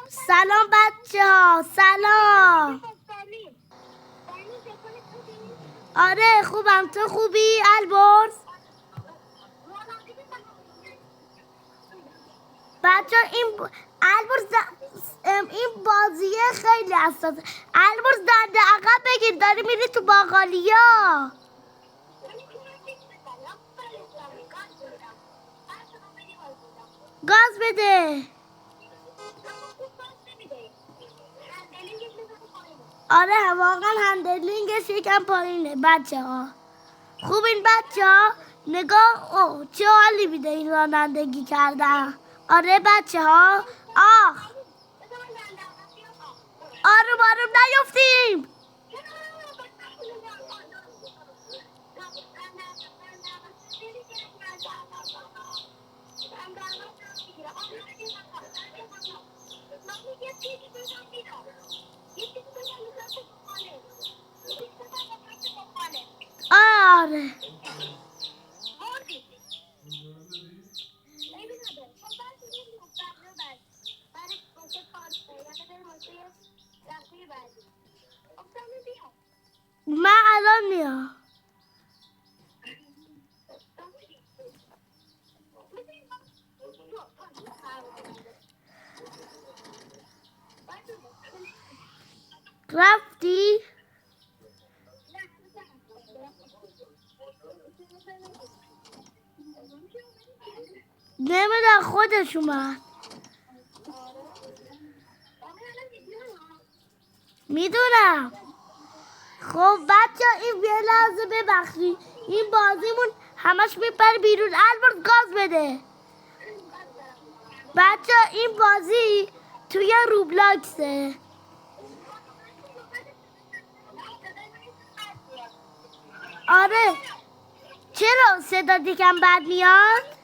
سلام بچه ها، سلام. آره خوبم، تو خوبی البرز؟ بچه البرز این بازیه خیلی حساسه. البرز دنده عقب بگیر، داری میری تو باقالیا. گاز بده. آره واقعا هندلینگش یکم پایینه بچه ها. خوبین بچه ها؟ نگاه چه حالی میده این رانندگی کردن. آره بچه ها. آروم آروم نیفتیم. آره من الان میام. رفتی؟ نمیدونم خودش اومد. میدونم. خب بچه این یه لحظه ببخشید، این بازیمون همش میپره بیرون. البرز گاز بده. بچه این بازی توی روبلاکسه. آره چرا صدا دیگم بد میاد؟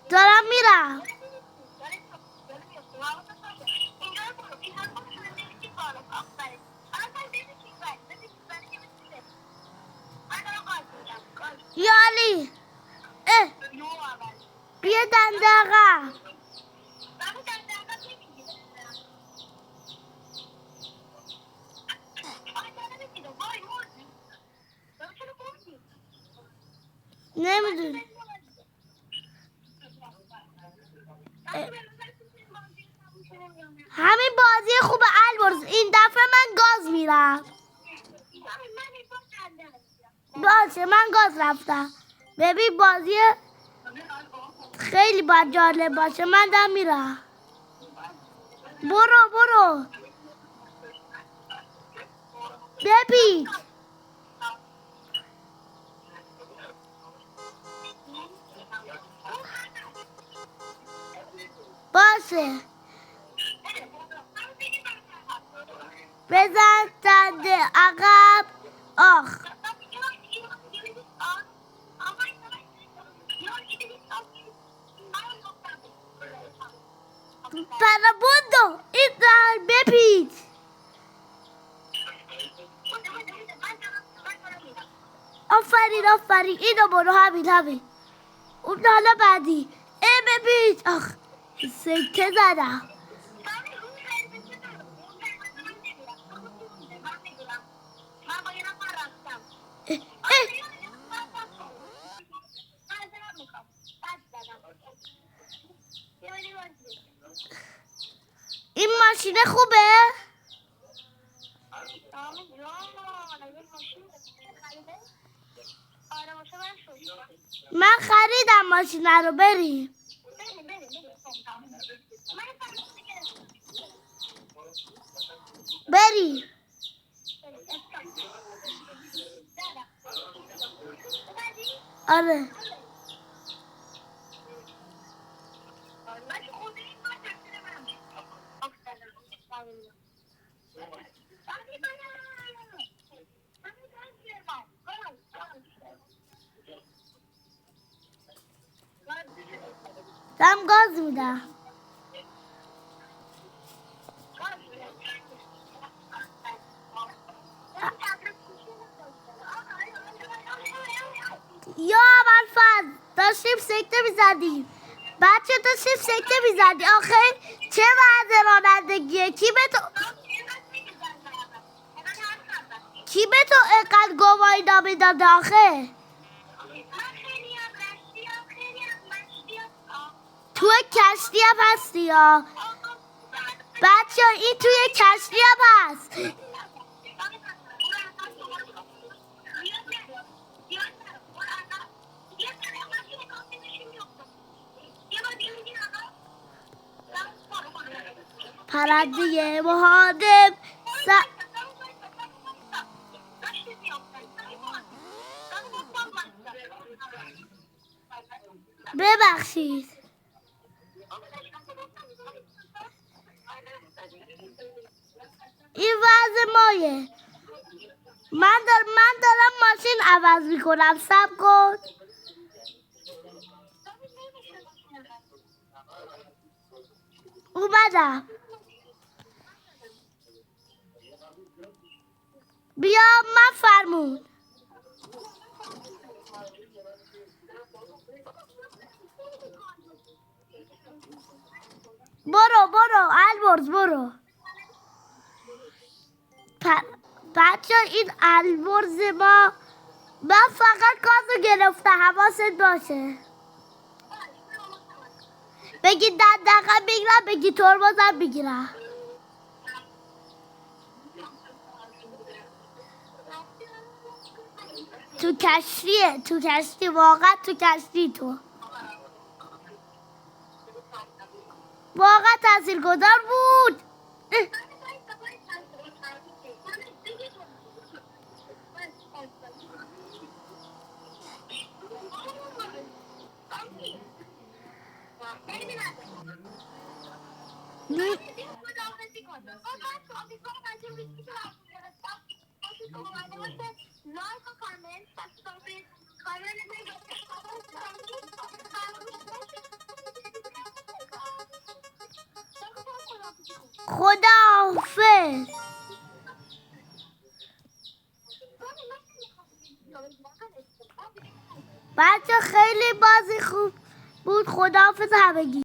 دارم میرم. یالی بیا دنده عقب. نمیدونم. همین بازی خوب البرز، این دفعه من گاز میرم. باشه من گاز رفتم. ببین بازی خیلی باید جالب باشه. من دارم میرم. برو بپیچ. باشه بزن دنده عقب. آخ پرابوندو این در بپیچ. آفرین اینو برو. همین اون حالا بعدی. بپیچ. آخ سکه زدم. این ماشین خوبه؟ من خریدم ماشین رو. بریم. آره دم گاز میدم. داشتیم سکته میزدیم. بچه داشتیم سکته میزدیم. آخه چه وضع رانندگیه؟ کی به تو اینقدر گواهی نامه داده آخه؟ تو کشتی هم هستی یا؟ بچه این توی کشتی هم هست. پرنده مهاجم ببخشید. این وضع مایه. من دارم ماشین عوض میکنم. صبر کن. اومدم. بیا من فرمون. برو البرز برو. بچه این البرز ما. من فقط گازو گرفتم. حواست باشه. بگی دقیقا بگیرم، بگی ترمزم بگیرم. تو کشتی واقعا تو کشتی تو. واقعا تاثیرگذار بود. خداحافظ. بچه خیلی بازی خوب بود. خداحافظ همگی.